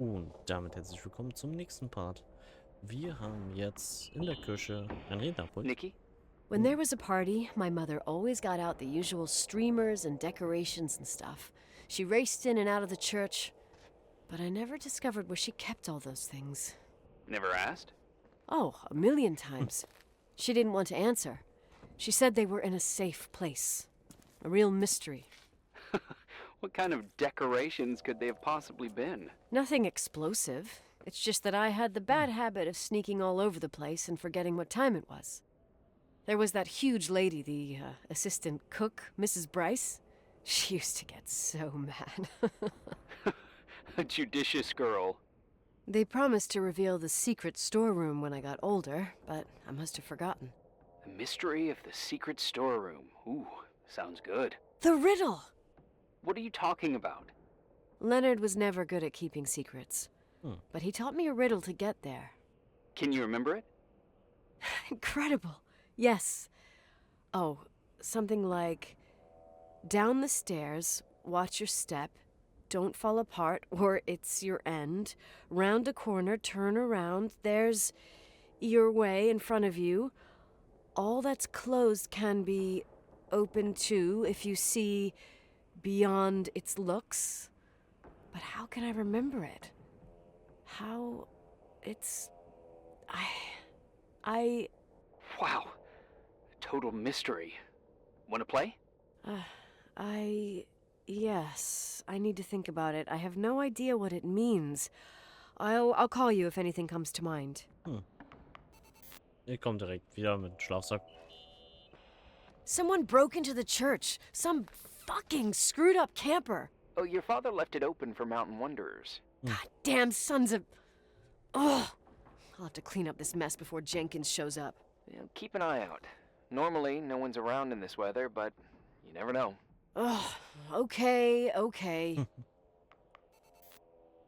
Und damit herzlich willkommen zum nächsten Part. Wir haben jetzt in der Küche ein Rednerpult. Nikki? When there was a party, my mother always got out the usual streamers and decorations and stuff. She raced in and out of the church, but I never discovered where she kept all those things. Never asked? Oh, a million times. She didn't want to answer. She said they were in a safe place. A real mystery. What kind of decorations could they have possibly been? Nothing explosive. It's just that I had the bad habit of sneaking all over the place and forgetting what time it was. There was that huge lady, the assistant cook, Mrs. Bryce. She used to get so mad. A judicious girl. They promised to reveal the secret storeroom when I got older, but I must have forgotten. The mystery of the secret storeroom. Ooh, sounds good. The riddle! What are you talking about? Leonard was never good at keeping secrets, but he taught me a riddle to get there. Can you remember it? Incredible. Yes. Oh, something like, down the stairs, watch your step, don't fall apart or it's your end, round a corner, turn around, there's your way in front of you. All that's closed can be open too if you see beyond its looks. But how can I remember it? How it's... I... Wow. Total mystery. Want to play? Yes, I need to think about it. I have no idea what it means. I'll call you if anything comes to mind. Ich komme direkt wieder mit Schlafsack. Someone broke into the church. Some fucking screwed up camper. Oh, your father left it open for mountain wanderers. God damn sons of... Ugh. I'll have to clean up this mess before Jenkins shows up. Yeah, keep an eye out. Normally, no one's around in this weather, but you never know. Ugh. Okay.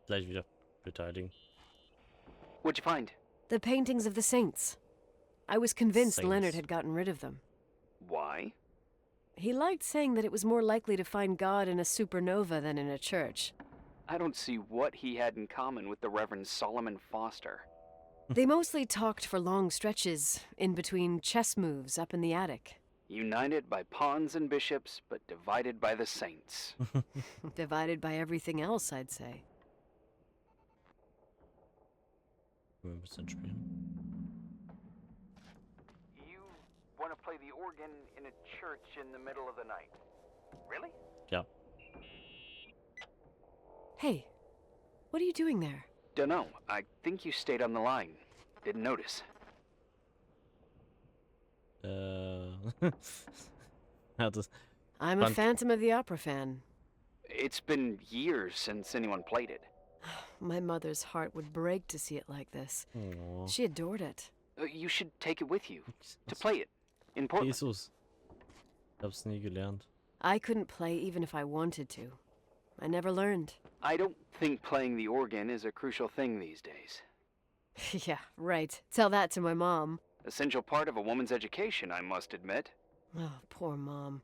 Gleich wieder beteiligen. What'd you find? The paintings of the saints. I was convinced Saints. Leonard had gotten rid of them. Why? He liked saying that it was more likely to find God in a supernova than in a church. I don't see what he had in common with the Reverend Solomon Foster. They mostly talked for long stretches, in between chess moves up in the attic. United by pawns and bishops, but divided by the saints. Divided by everything else, I'd say. Ein bisschen spielen. You want to play the organ in a church in the middle of the night? Really? Ja. Hey, what are you doing there? Dunno. I think you stayed on the line. Didn't notice. Ja, das... I'm a Fun. Phantom of the Opera fan. It's been years since anyone played it. My mother's heart would break to see it like this. Oh. She adored it. You should take it with you. To play it. In Portland. Jesus. Ich hab's nie gelernt. I couldn't play even if I wanted to. I never learned. I don't think playing the organ is a crucial thing these days. Yeah, right. Tell that to my mom. Essential part of a woman's education, I must admit. Oh, poor Mom.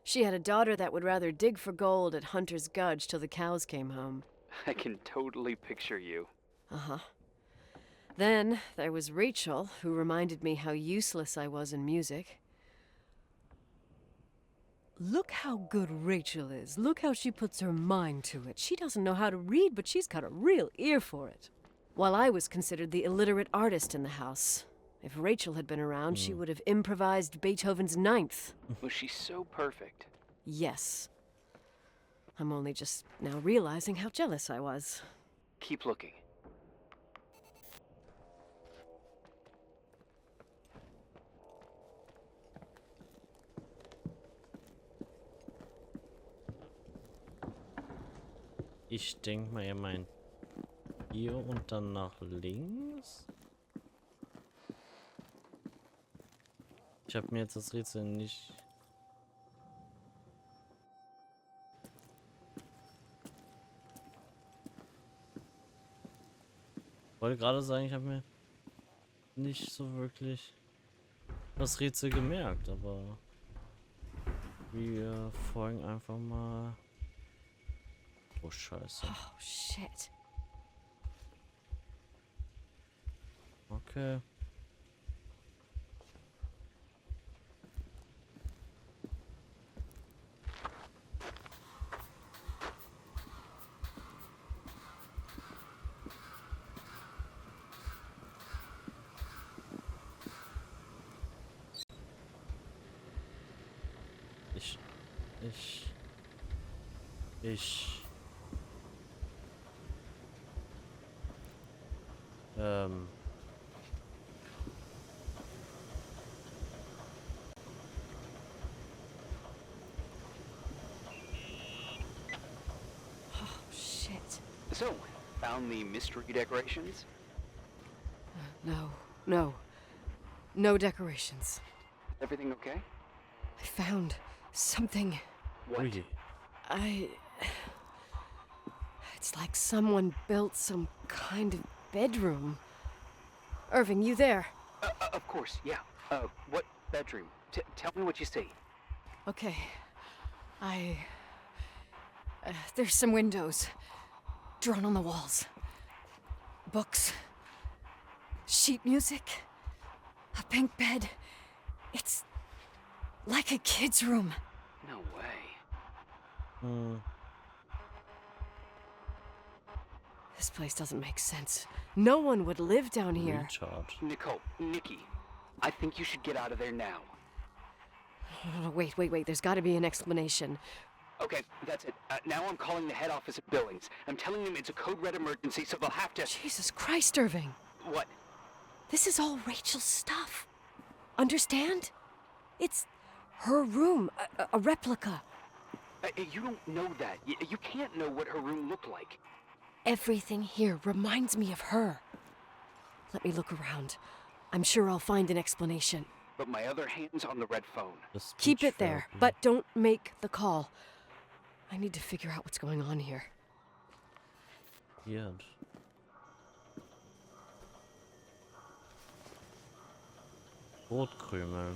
She had a daughter that would rather dig for gold at Hunter's Gulch till the cows came home. I can totally picture you. Uh-huh. Then there was Rachel, who reminded me how useless I was in music. Look how good Rachel is. Look how she puts her mind to it. She doesn't know how to read, but she's got a real ear for it. While I was considered the illiterate artist in the house. If Rachel had been around, she would have improvised Beethoven's Ninth. Was she so perfect? Yes. I'm only just now realizing how jealous I was. Keep looking. Ich denke mal, er meint hier und dann nach links. Ich habe mir jetzt das Rätsel nicht... Ich wollte gerade sagen, ich habe mir nicht so wirklich das Rätsel gemerkt, aber wir folgen einfach mal... Oh, scheiße. Oh, shit. Okay. Ich. Oh, shit. So, found the mystery decorations? No decorations. Everything okay? I found something. What? Ui. It's like someone built some kind of bedroom. Irving, you there? Of course, yeah. What bedroom? Tell me what you see. Okay. There's some windows drawn on the walls. Books. Sheet music. A pink bed. It's like a kid's room. No way. This place doesn't make sense. No one would live down here. Recharge. Nikki, I think you should get out of there now. Oh, wait. There's got to be an explanation. Okay, that's it. Now I'm calling the head office at Billings. I'm telling them it's a code red emergency, so they'll have to... Jesus Christ, Irving. What? This is all Rachel's stuff. Understand? It's her room, a replica. You don't know that. You can't know what her room looked like. Everything here reminds me of her. Let me look around. I'm sure I'll find an explanation. But my other hand's on the red phone. The Keep speech it there, therapy. but don't make the call. I need to figure out what's going on here. Weird. Brotkrümel.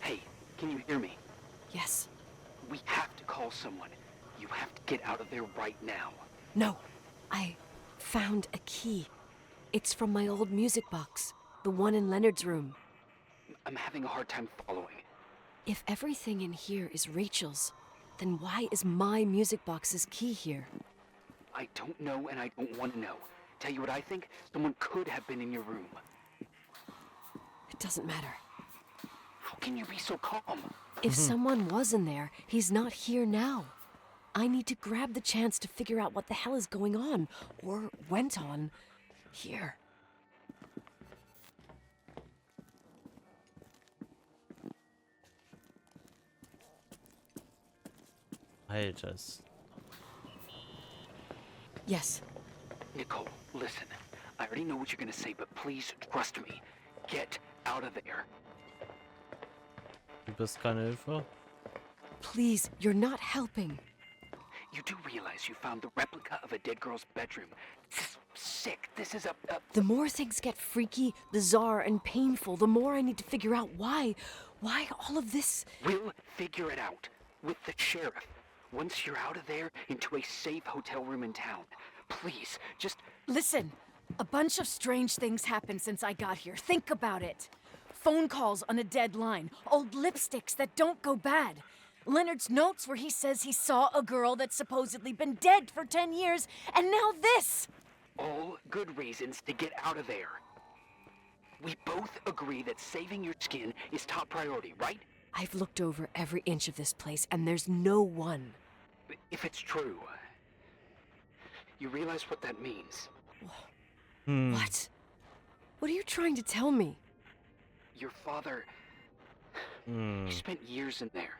Hey, can you hear me? Yes. We have to call someone. You have to get out of there right now. No. I found a key. It's from my old music box. The one in Leonard's room. I'm having a hard time following. If everything in here is Rachel's, then why is my music box's key here? I don't know and I don't want to know. Tell you what I think? Someone could have been in your room. It doesn't matter. How can you be so calm? If someone was in there, he's not here now. I need to grab the chance to figure out what the hell is going on, or went on, here. Altes. Yes. Nicole, listen. I already know what you're gonna say, but please trust me. Get out of there. Du bist keine Hilfe? Please, you're not helping. You do realize you found the replica of a dead girl's bedroom. This is sick. This is a... The more things get freaky, bizarre, and painful, the more I need to figure out why all of this... We'll figure it out. With the sheriff. Once you're out of there, into a safe hotel room in town. Please, just... Listen, a bunch of strange things happened since I got here. Think about it. Phone calls on a dead line, old lipsticks that don't go bad. Leonard's notes where he says he saw a girl that's supposedly been dead for 10 years, and now this! All good reasons to get out of there. We both agree that saving your skin is top priority, right? I've looked over every inch of this place, and there's no one. If it's true, you realize what that means. What? What are you trying to tell me? Your father... He spent years in there,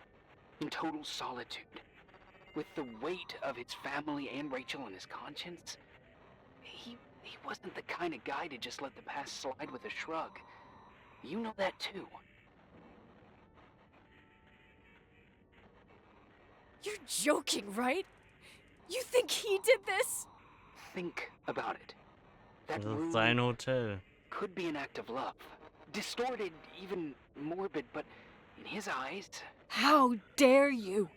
in total solitude. With the weight of his family and Rachel on his conscience, he wasn't the kind of guy to just let the past slide with a shrug. You know that too. You're joking, right? You think he did this? Think about it. That Das ist room sein Hotel. could be an act of love. Distorted, even morbid, but in his eyes... How dare you?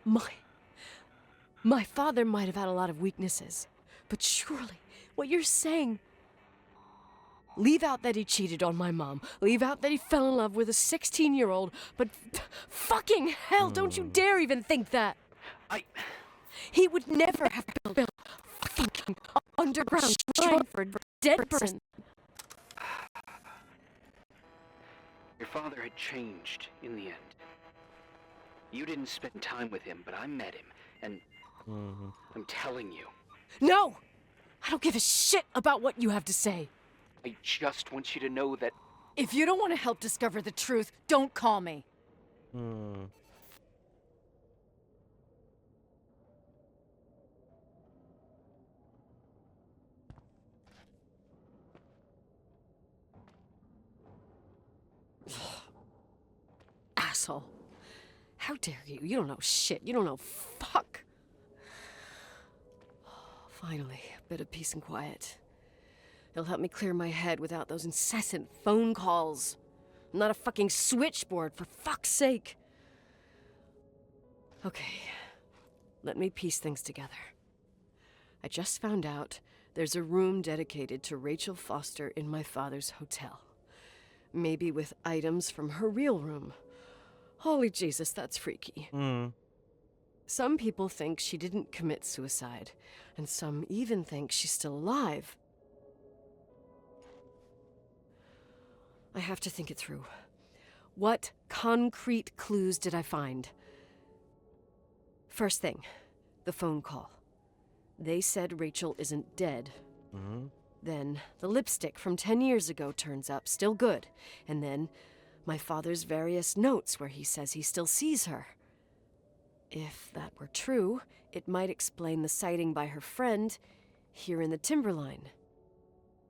My father might have had a lot of weaknesses, but surely what you're saying... Leave out that he cheated on my mom. Leave out that he fell in love with a 16-year-old. But fucking hell, don't you dare even think that. He would never have built a fucking underground shrine for a dead person. Your father had changed in the end. You didn't spend time with him, but I met him, and I'm telling you. No! I don't give a shit about what you have to say. I just want you to know that... If you don't want to help discover the truth, don't call me. Asshole. How dare you? You don't know shit. You don't know fuck. Finally, a bit of peace and quiet. It'll help me clear my head without those incessant phone calls. I'm not a fucking switchboard, for fuck's sake. Okay, let me piece things together. I just found out there's a room dedicated to Rachel Foster in my father's hotel. Maybe with items from her real room. Holy Jesus, that's freaky. Some people think she didn't commit suicide, and some even think she's still alive. I have to think it through. What concrete clues did I find? First thing, the phone call. They said Rachel isn't dead. Then the lipstick from 10 years ago turns up, still good. And then my father's various notes where he says he still sees her. If that were true, it might explain the sighting by her friend here in the timberline.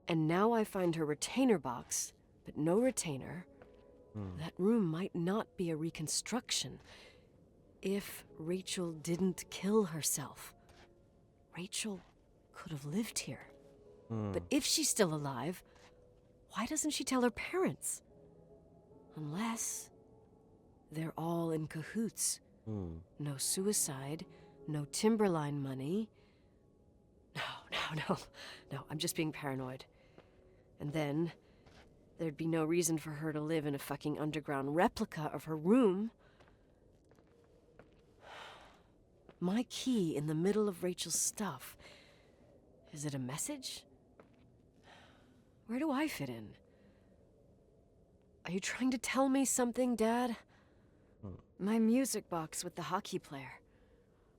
And now I find her retainer box, but no retainer. That room might not be a reconstruction. If Rachel didn't kill herself, Rachel could have lived here. But if she's still alive, why doesn't she tell her parents? Unless they're all in cahoots. No suicide, no timberline money. No, I'm just being paranoid. And then there'd be no reason for her to live in a fucking underground replica of her room. My key in the middle of Rachel's stuff. Is it a message? Where do I fit in? Are you trying to tell me something, Dad? My music box with the hockey player.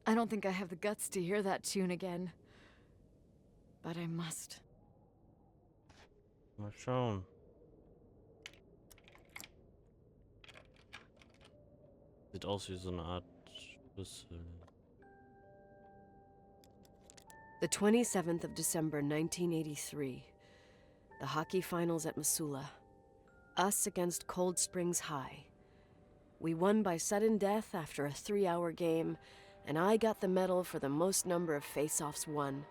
I don't think I have the guts to hear that tune again. But I must. Mal schauen. Sieht aus wie so eine Art Schlüssel. The 27th of December, 1983. The hockey finals at Missoula. Us against Cold Springs High. We won by sudden death after a 3-hour game, and I got the medal for the most number of face-offs won.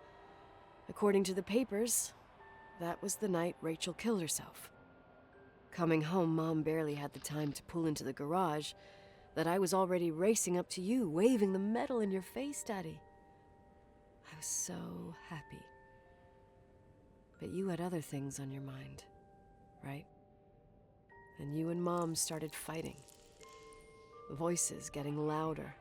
According to the papers, that was the night Rachel killed herself. Coming home, Mom barely had the time to pull into the garage that I was already racing up to you, waving the medal in your face, Daddy. I was so happy. But you had other things on your mind, right? And you and Mom started fighting. Voices getting louder.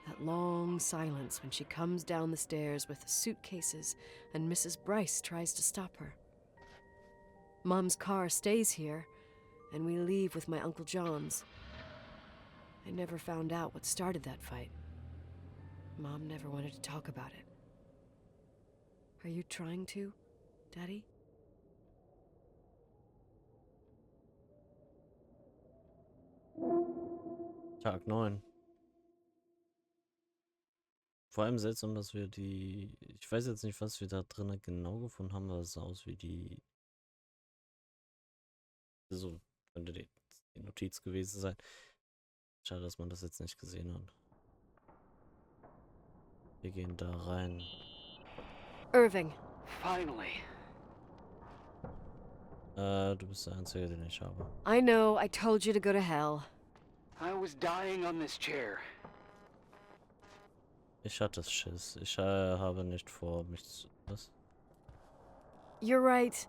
That long silence when she comes down the stairs with the suitcases and Mrs. Bryce tries to stop her. Mom's car stays here, and we leave with my Uncle John's. I never found out what started that fight. Mom never wanted to talk about it. Are you trying to, Daddy? Tag 9. Vor allem seltsam, dass wir die... Ich weiß jetzt nicht, was wir da drinnen genau gefunden haben, aber es sah aus wie die... So könnte die Notiz gewesen sein. Schade, dass man das jetzt nicht gesehen hat. Wir gehen da rein. Irving. Finally. Du bist der Einzige, den ich habe. I know, I told you to go to hell. I was dying on this chair. Ich hatte Schiss. Ich habe nicht vor, mich zu... Was? You're right.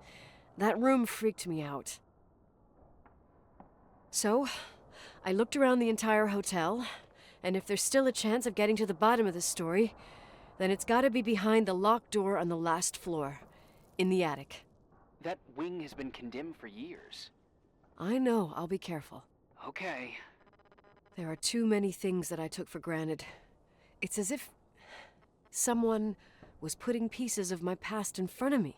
That room freaked me out. So, I looked around the entire hotel, and if there's still a chance of getting to the bottom of the story, then it's gotta be behind the locked door on the last floor, in the attic. That wing has been condemned for years. I know, I'll be careful. Okay. There are too many things that I took for granted. It's as if someone was putting pieces of my past in front of me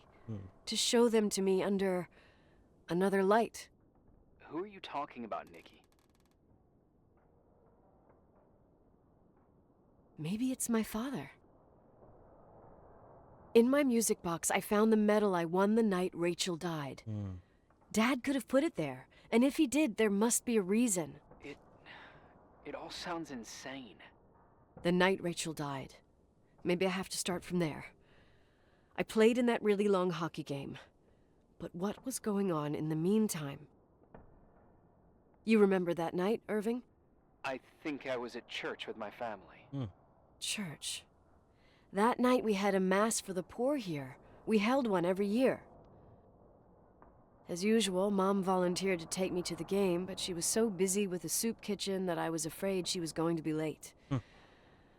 to show them to me under another light. Who are you talking about, Nikki? Maybe it's my father. In my music box, I found the medal I won the night Rachel died. Dad could have put it there, and if he did, there must be a reason. It all sounds insane. The night Rachel died. Maybe I have to start from there. I played in that really long hockey game. But what was going on in the meantime? You remember that night, Irving? I think I was at church with my family. Church. That night we had a mass for the poor here. We held one every year. As usual, Mom volunteered to take me to the game, but she was so busy with the soup kitchen that I was afraid she was going to be late.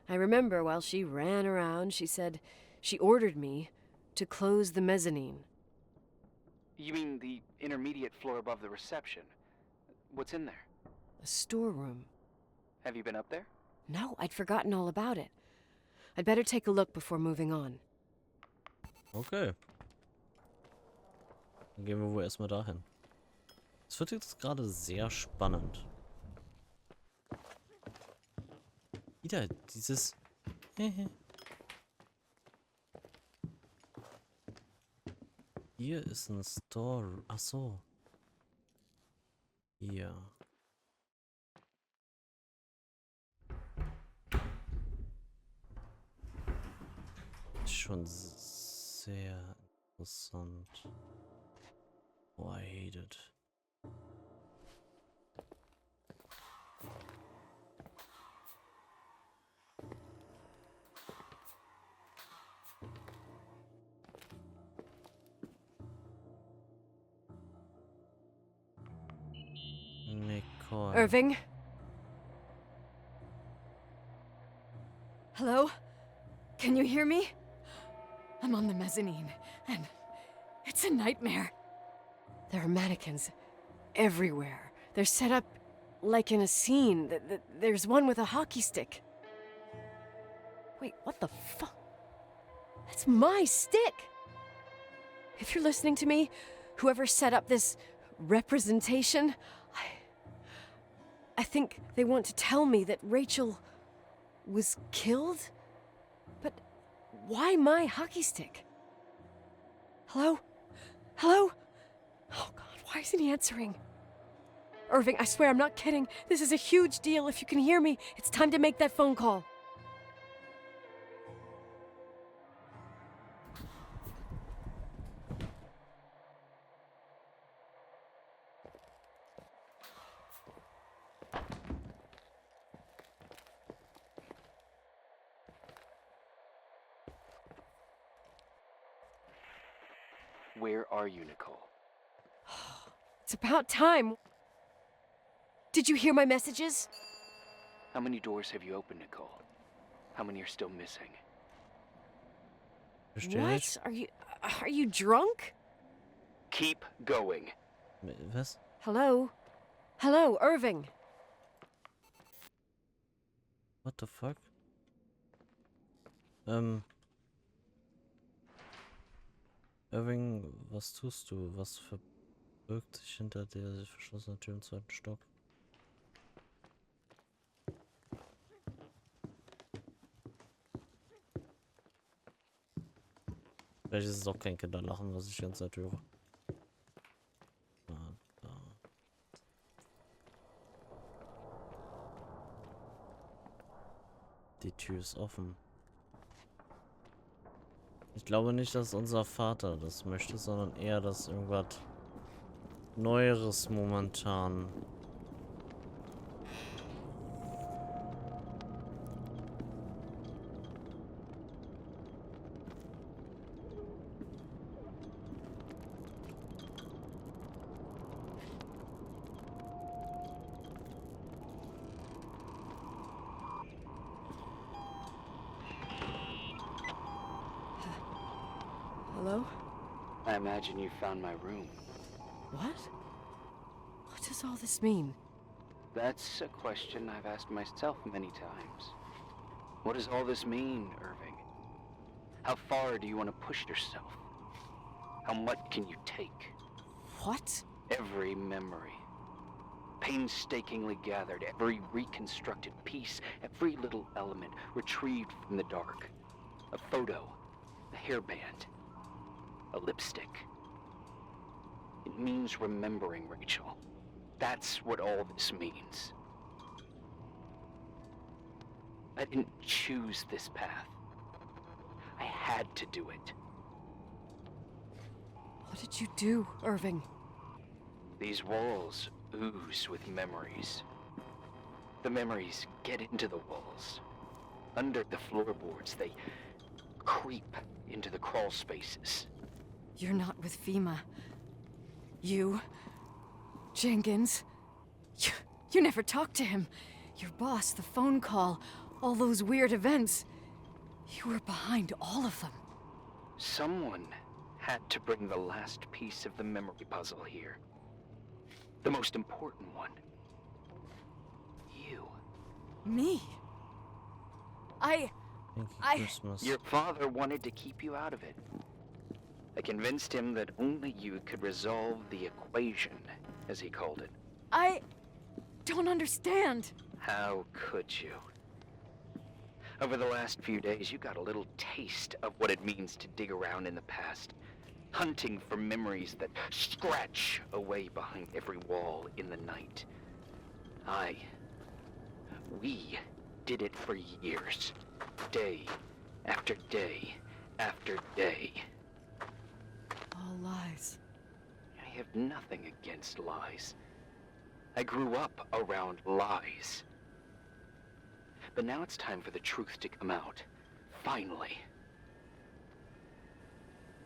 I remember while she ran around, she said she ordered me to close the mezzanine. You mean the intermediate floor above the reception? What's in there? A storeroom. Have you been up there? No, I'd forgotten all about it. I'd better take a look before moving on. Okay. Dann gehen wir wohl erstmal dahin. Es wird jetzt gerade sehr spannend. Wieder dieses... Hier ist ein Store. Ach so. Hier. Schon sehr interessant. Oh, I hate it. Nicole. Irving? Hello? Can you hear me? I'm on the mezzanine, and it's a nightmare. There are mannequins everywhere. They're set up like in a scene. There's one with a hockey stick. Wait, what the fuck? That's my stick! If you're listening to me, whoever set up this representation, I think they want to tell me that Rachel was killed? But why my hockey stick? Hello? Hello? Oh God, why isn't he answering? Irving, I swear I'm not kidding. This is a huge deal. If you can hear me, it's time to make that phone call. Where are you, Nicole? It's about time. Did you hear my messages? How many doors have you opened, Nicole? How many are still missing? What? Are you drunk? Keep going. Was? Hello? Hello, Irving. What the fuck? Irving, was tust du? Was verbirgt sich hinter der verschlossenen Tür im zweiten Stock? Vielleicht ist es auch kein Kinderlachen, was ich die ganze Zeit höre. Da. Die Tür ist offen. Ich glaube nicht, dass unser Vater das möchte, sondern eher, dass irgendwas Neueres momentan. Hello? I imagine you found my room. What? What does all this mean? That's a question I've asked myself many times. What does all this mean, Irving? How far do you want to push yourself? How much can you take? What? Every memory. Painstakingly gathered, every reconstructed piece, every little element retrieved from the dark. A photo, a hairband, a lipstick. It means remembering, Rachel. That's what all this means. I didn't choose this path. I had to do it. What did you do, Irving? These walls ooze with memories. The memories get into the walls. Under the floorboards, they creep into the crawl spaces. You're not with FEMA. You... Jenkins... You never talked to him. Your boss, the phone call, all those weird events. You were behind all of them. Someone had to bring the last piece of the memory puzzle here. The most important one. You. Me? Thank you, Christmas. Your father wanted to keep you out of it. I convinced him that only you could resolve the equation, as he called it. I don't understand. How could you? Over the last few days, you got a little taste of what it means to dig around in the past, hunting for memories that scratch away behind every wall in the night. We did it for years, day after day after day. All lies. I have nothing against lies. I grew up around lies. But now it's time for the truth to come out. Finally.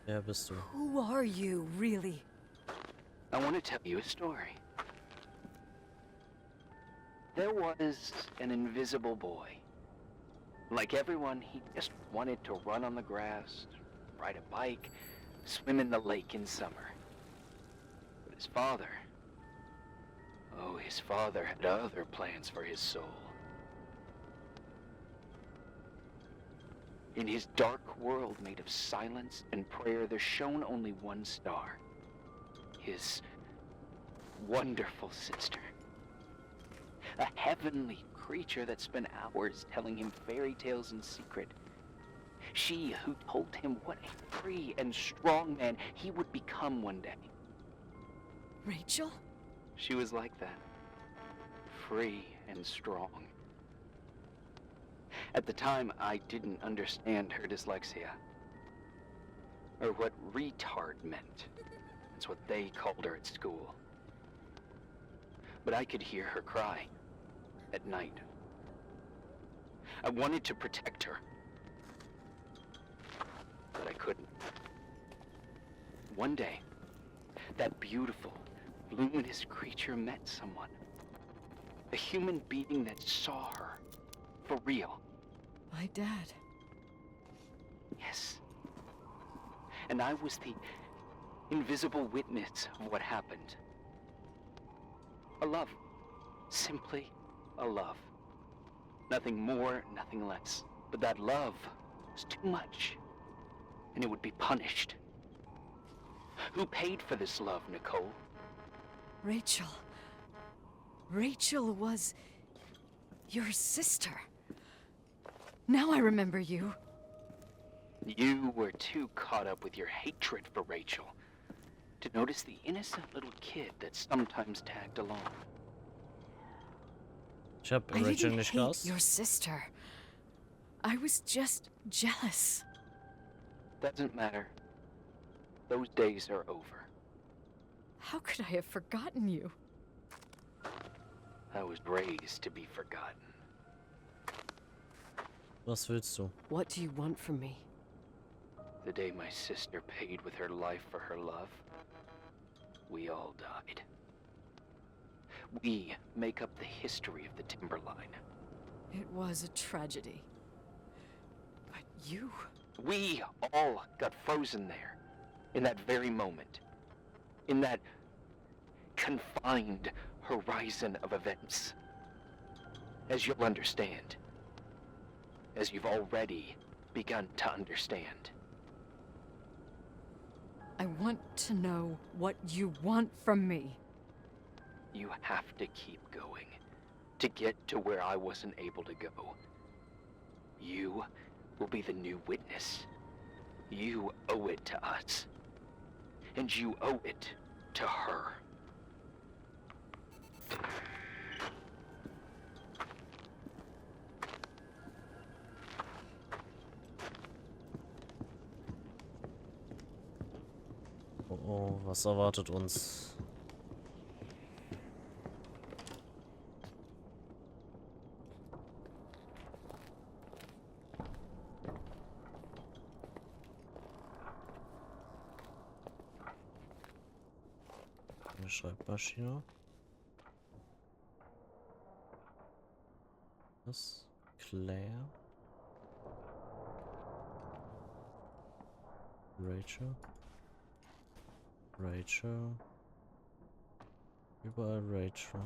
Wer bist du? Who are you, really? I want to tell you a story. There was an invisible boy. Like everyone, he just wanted to run on the grass, ride a bike, swim in the lake in summer. But his father... Oh, his father had other plans for his soul. In his dark world made of silence and prayer, there shone only one star. His wonderful sister. A heavenly creature that spent hours telling him fairy tales in secret. She who told him what a free and strong man he would become one day. Rachel? She was like that. Free and strong. At the time, I didn't understand her dyslexia. Or what retard meant. That's what they called her at school. But I could hear her cry. At night. I wanted to protect her. But I couldn't. One day, that beautiful, luminous creature met someone. A human being that saw her. For real. My dad. Yes. And I was the invisible witness of what happened. A love. Simply a love. Nothing more, nothing less. But that love was too much. And it would be punished. Who paid for this love, Nicole? Rachel. Rachel was... your sister. Now I remember you. You were too caught up with your hatred for Rachel to notice the innocent little kid that sometimes tagged along. Ich hab I Rachel didn't nicht hate gehasst. your sister. I was just jealous. Doesn't matter. Those days are over. How could I have forgotten you? I was raised to be forgotten. Was willst du? What do you want from me? The day my sister paid with her life for her love, we all died. We make up the history of the Timberline. It was a tragedy. But you... We all got frozen there. in that very moment, in that confined horizon of events. As you'll understand, as you've already begun to understand. I want to know what you want from me. You have to keep going to get to where I wasn't able to go. You will be the new witness. You owe it to us. And you owe it to her. Oh, oh, was erwartet uns? Eine Schreibmaschine. Was? Claire? Rachel? Rachel? Überall Rachel.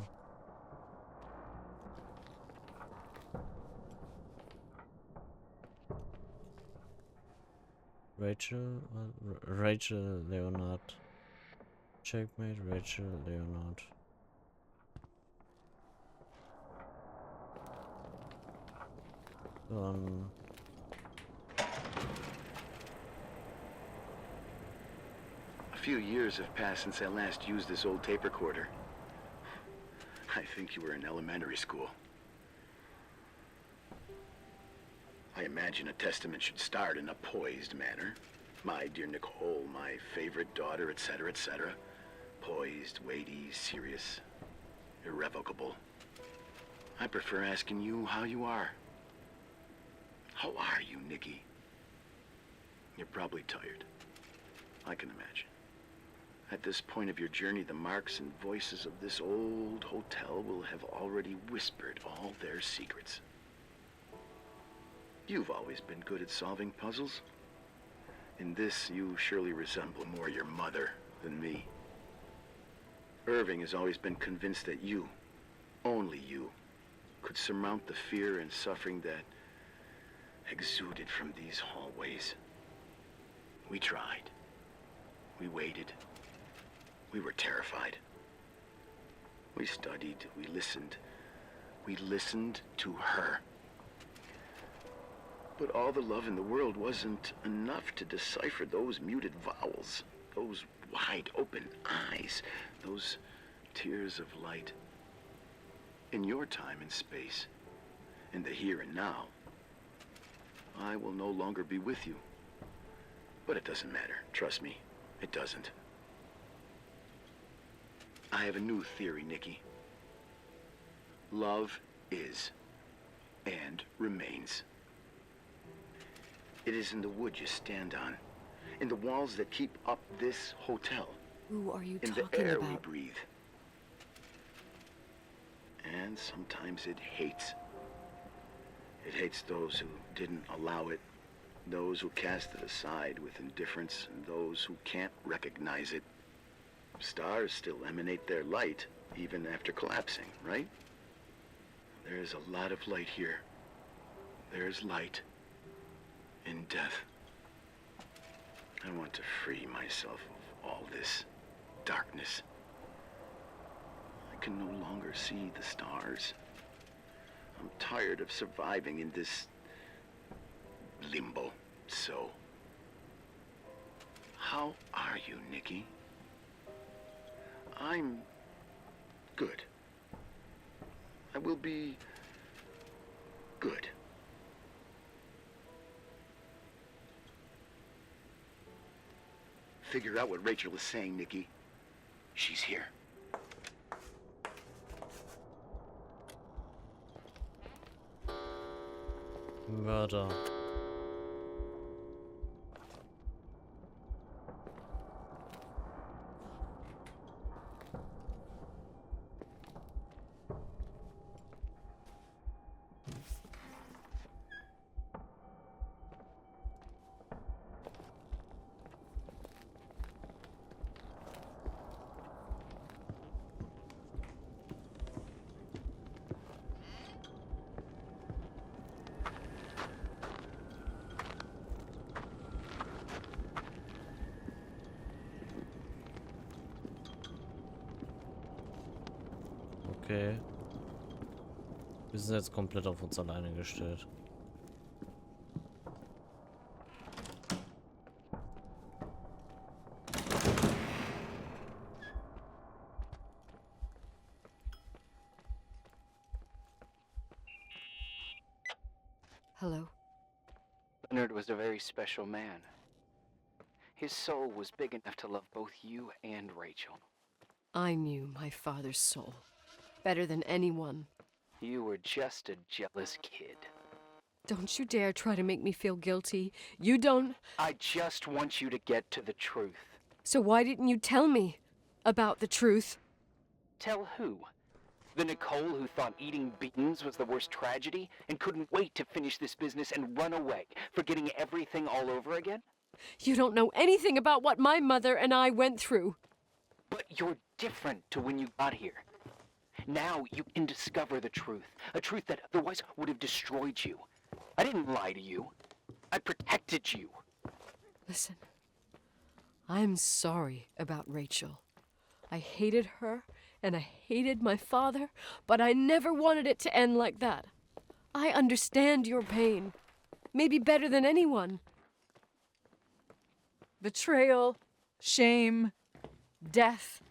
Rachel? Rachel Leonard. Checkmate, Rachel Leonard. Dann A few years have passed since I last used this old tape recorder. I think you were in elementary school. I imagine a testament should start in a poised manner. My dear Nicole, my favorite daughter, etc., etc. Poised, weighty, serious, irrevocable. I prefer asking you how you are. How are you, Nikki? You're probably tired. I can imagine. At this point of your journey, the marks and voices of this old hotel will have already whispered all their secrets. You've always been good at solving puzzles. In this, you surely resemble more your mother than me. Irving has always been convinced that you, only you, could surmount the fear and suffering that exuded from these hallways. We tried. We waited. We were terrified. We studied. We listened. We listened to her. But all the love in the world wasn't enough to decipher those muted vowels, those wide open eyes, those tears of light. In your time and space, in the here and now, I will no longer be with you. But it doesn't matter. Trust me, it doesn't. I have a new theory, Nikki. Love is and remains. It is in the wood you stand on, in the walls that keep up this hotel, Who are you in talking the air about? we breathe. And sometimes it hates. It hates those who didn't allow it, those who cast it aside with indifference, and those who can't recognize it. Stars still emanate their light, even after collapsing, right? There is a lot of light here. There is light in death. I want to free myself of all this darkness. I can no longer see the stars. I'm tired of surviving in this limbo. So, how are you, Nikki? I'm good. I will be good. Figure out what Rachel is saying, Nikki. She's here. Mörder. Okay. Wir sind jetzt komplett auf uns alleine gestellt. Hello. Leonard was a very special man. His soul was big enough to love both you and Rachel. I knew my father's soul better than anyone. You were just a jealous kid. Don't you dare try to make me feel guilty. You don't... I just want you to get to the truth. So why didn't you tell me about the truth? Tell who? The Nicole who thought eating beans was the worst tragedy and couldn't wait to finish this business and run away, forgetting everything all over again? You don't know anything about what my mother and I went through. But you're different to when you got here. Now you can discover the truth, a truth that otherwise would have destroyed you. I didn't lie to you. I protected you. Listen, I'm sorry about Rachel. I hated her, and I hated my father, but I never wanted it to end like that. I understand your pain, maybe better than anyone. Betrayal, shame, death.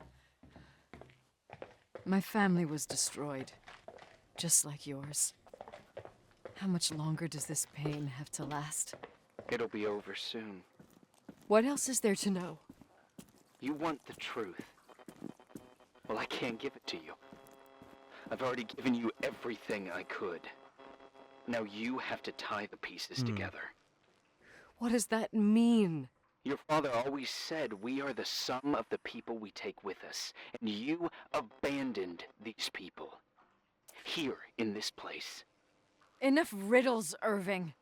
My family was destroyed, just like yours. How much longer does this pain have to last? It'll be over soon. What else is there to know? You want the truth. Well, I can't give it to you. I've already given you everything I could. Now you have to tie the pieces together. What does that mean? Your father always said we are the sum of the people we take with us, and you abandoned these people. Here, in this place. Enough riddles, Irving.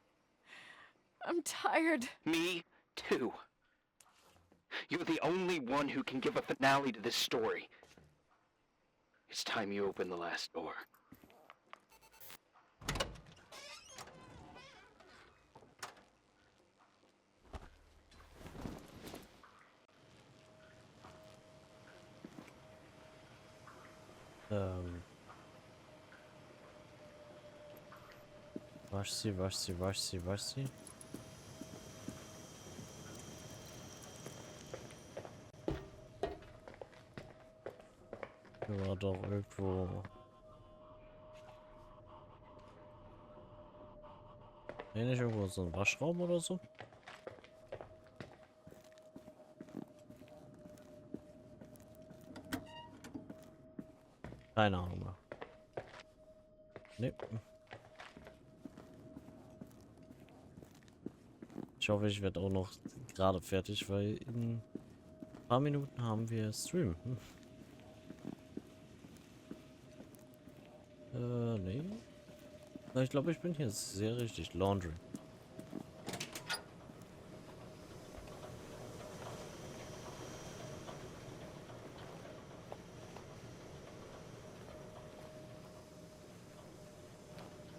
I'm tired. Me, too. You're the only one who can give a finale to this story. It's time you open the last door. Wasch sie. Hier war doch irgendwo... Nee, nicht irgendwo so ein Waschraum oder so? Keine Ahnung mehr. Nee. Ich hoffe, ich werde auch noch gerade fertig, weil in ein paar Minuten haben wir Stream. Nee. Ich glaube, ich bin hier sehr richtig. Laundry.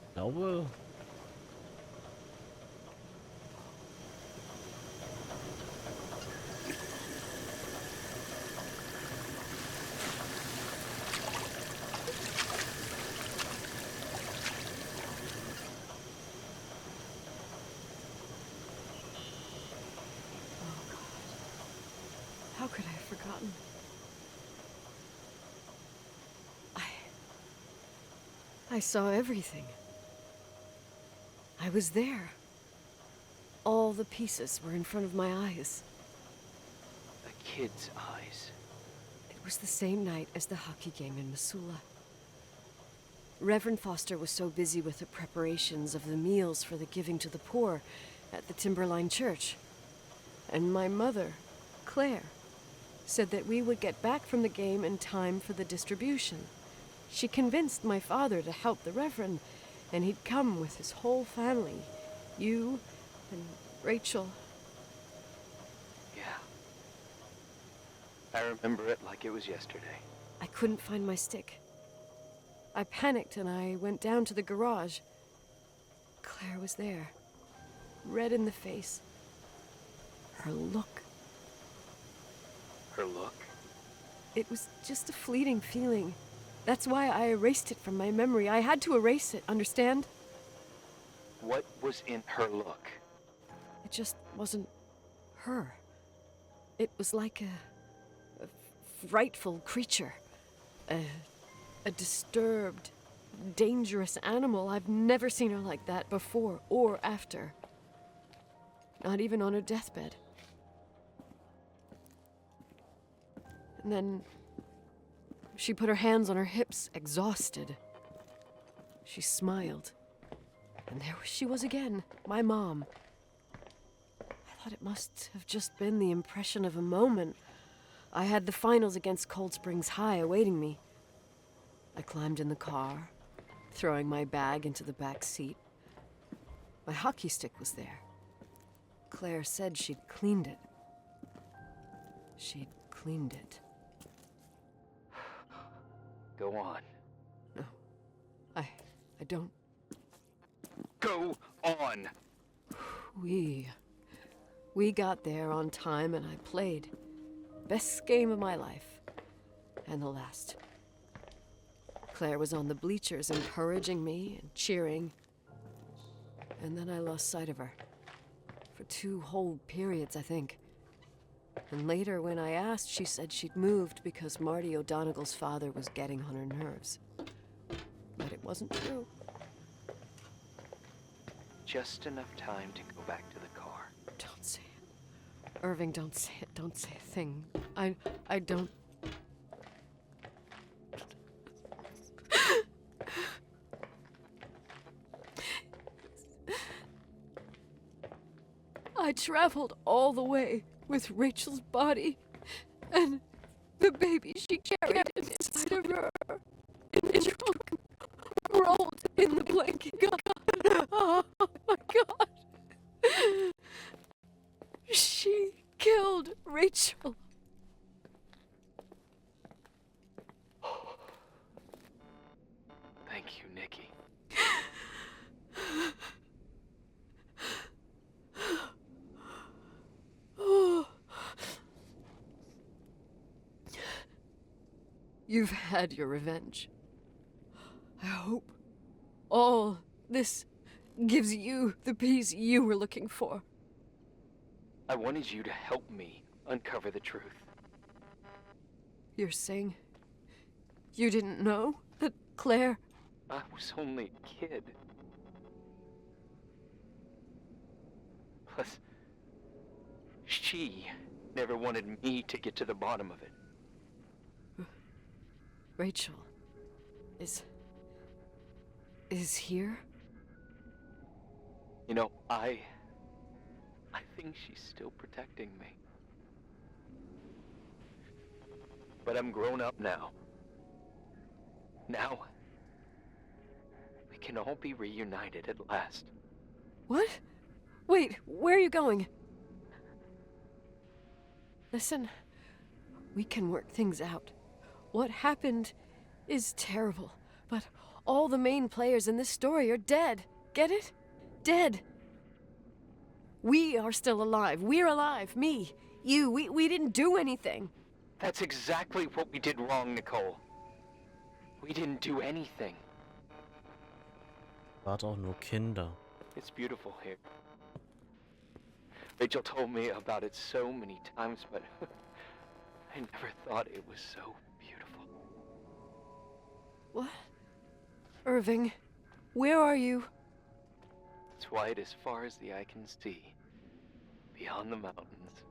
Ich glaube... How could I have forgotten? I saw everything. I was there. All the pieces were in front of my eyes. A kid's eyes. It was the same night as the hockey game in Missoula. Reverend Foster was so busy with the preparations of the meals for the giving to the poor at the Timberline Church. And my mother, Claire, said that we would get back from the game in time for the distribution. She convinced my father to help the Reverend, and he'd come with his whole family. You and Rachel. Yeah. I remember it like it was yesterday. I couldn't find my stick. I panicked and I went down to the garage. Claire was there, red in the face. Her look. Her look? It was just a fleeting feeling. That's why I erased it from my memory. I had to erase it, understand? What was in her look? It just wasn't her. It was like a frightful creature. A disturbed, dangerous animal. I've never seen her like that before or after. Not even on her deathbed. And then she put her hands on her hips, exhausted. She smiled. And there she was again, my mom. I thought it must have just been the impression of a moment. I had the finals against Cold Springs High awaiting me. I climbed in the car, throwing my bag into the back seat. My hockey stick was there. Claire said she'd cleaned it. She'd cleaned it. Go on. No, I don't. Go on! We got there on time and I played. Best game of my life. And the last. Claire was on the bleachers encouraging me and cheering. And then I lost sight of her. For 2 whole periods, I think. And later, when I asked, she said she'd moved because Marty O'Donegal's father was getting on her nerves. But it wasn't true. Just enough time to go back to the car. Don't say it. Irving, don't say it. Don't say a thing. I don't... I traveled all the way with Rachel's body and the baby she carried inside of her in the trunk, rolled in the blanket. Oh my God. She killed Rachel. Thank you, Nikki. You've had your revenge. I hope all this gives you the peace you were looking for. I wanted you to help me uncover the truth. You're saying you didn't know that Claire... I was only a kid. Plus, she never wanted me to get to the bottom of it. Rachel is here? You know, I think she's still protecting me. But I'm grown up now. Now, we can all be reunited at last. What? Wait, where are you going? Listen, we can work things out. What happened is terrible, but all the main players in this story are dead. Get it? Dead. We are still alive. We're alive. Me, you, we didn't do anything. That's exactly what we did wrong, Nicole. We didn't do anything. Wart auch nur Kinder. It's beautiful here. Rachel told me about it so many times, but I never thought it was so beautiful. What? Irving, where are you? It's white as far as the eye can see, beyond the mountains.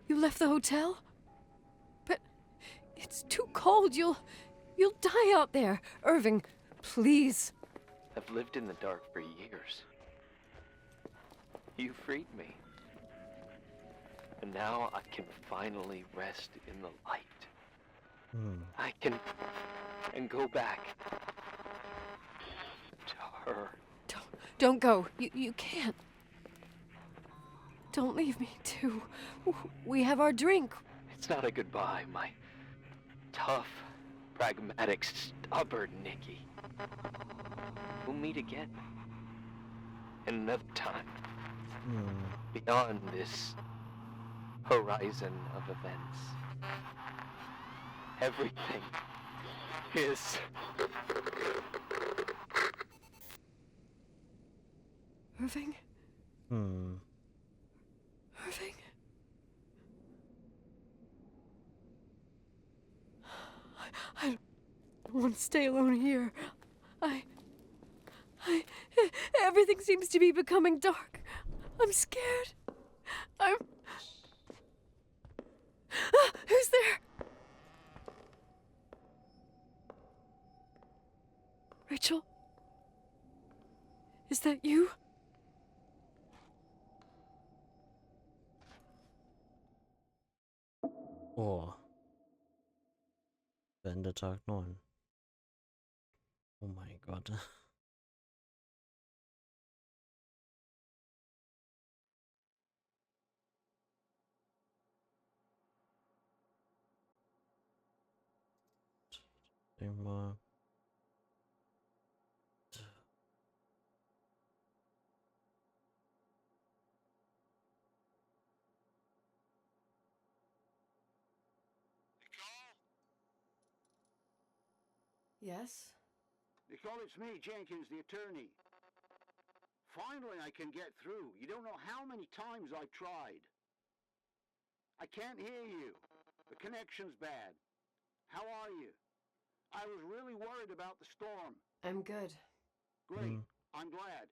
You left the hotel? But it's too cold. You'll die out there. Irving, please. I've lived in the dark for years. You freed me. And now I can finally rest in the light. I can go back to her. Don't go. You can't. Don't leave me too. We have our drink. It's not a goodbye, my tough, pragmatic, stubborn Nikki. We'll meet again. Another time. Beyond this horizon of events. everything is. Irving? Hm. Irving? I don't want to stay alone here. Everything seems to be becoming dark. I'm scared. Who's there? Rachel? Is that you? Oh. Ende Tag 9. Oh mein Gott. Denk mal. Yes? Nicole, it's me, Jenkins, the attorney. Finally, I can get through. You don't know how many times I've tried. I can't hear you. The connection's bad. How are you? I was really worried about the storm. I'm good. Great. I'm glad.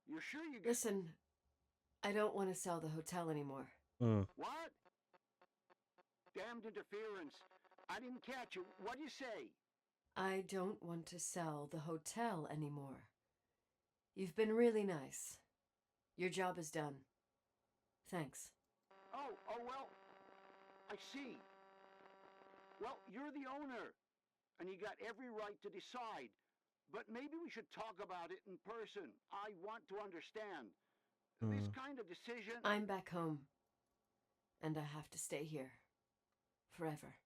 You're sure you... Listen, I don't want to sell the hotel anymore. What? Damned interference. I didn't catch you. What'd you say? I don't want to sell the hotel anymore. You've been really nice. Your job is done. Thanks. Oh, well, I see. Well, you're the owner, and you got every right to decide. But maybe we should talk about it in person. I want to understand. This kind of decision... I'm back home, and I have to stay here. Forever.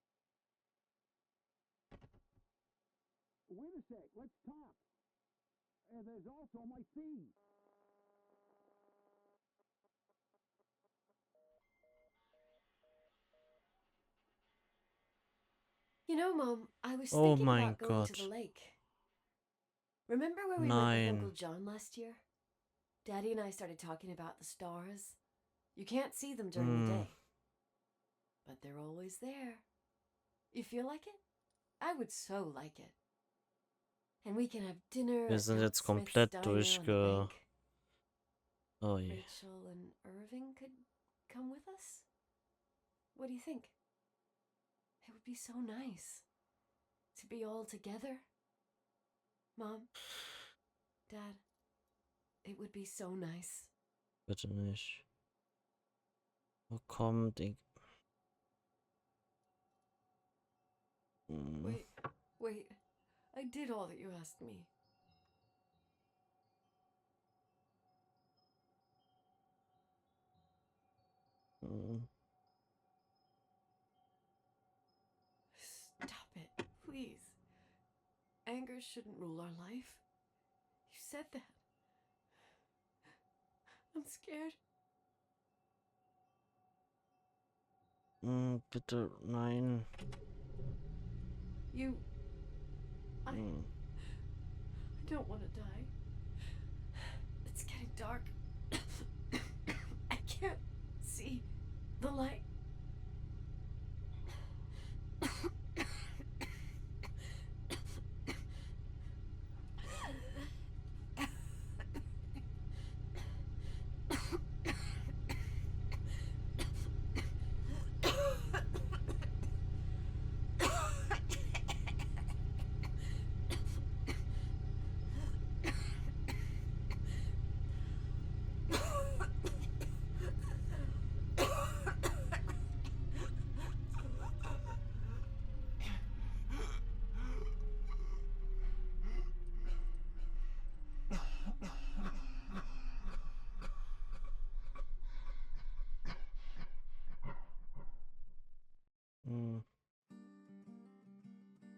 Wait a sec, let's talk. There's also my fee. You know, Mom, I was Oh thinking mein about going to Gott. the lake. Remember where we went with Nein. Uncle John last year? Daddy and I started talking about the stars. You can't see them during the day. But they're always there. You feel like it? I would so like it. And we can have dinner Wir at sind jetzt Smith's komplett Diner on the lake. Oh je. Rachel and Irving could come with us? What do you think? It would be so nice to be all together. Mom, Dad, it would be so nice. Bitte nicht. Wo kommt ich? Wait. I did all that you asked me. Stop it, please. Anger shouldn't rule our life. You said that. I'm scared. Bitte, nein. I don't want to die. It's getting dark. I can't see the light.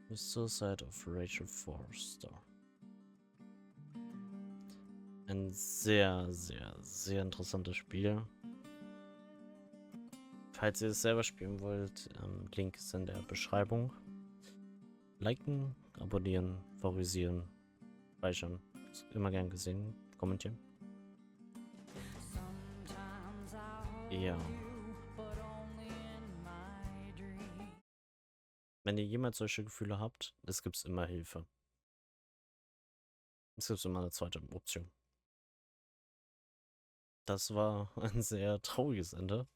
The Suicide of Rachel Forrester. Ein sehr, sehr, sehr interessantes Spiel. Falls ihr es selber spielen wollt, Link ist in der Beschreibung. liken, abonnieren, favorisieren, speichern. Ist immer gern gesehen. Kommentieren. Ja. Wenn ihr jemals solche Gefühle habt, es gibt immer Hilfe. Es gibt immer eine zweite Option. Das war ein sehr trauriges Ende.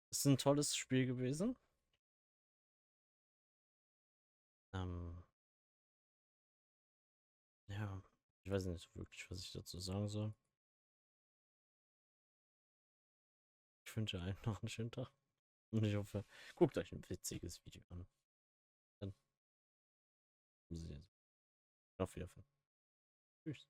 Es ist ein tolles Spiel gewesen. Ja, ich weiß nicht wirklich, was ich dazu sagen soll. Ich wünsche euch noch einen schönen Tag. Und ich hoffe, guckt euch ein witziges Video an. Dann auf Wiedersehen. Tschüss.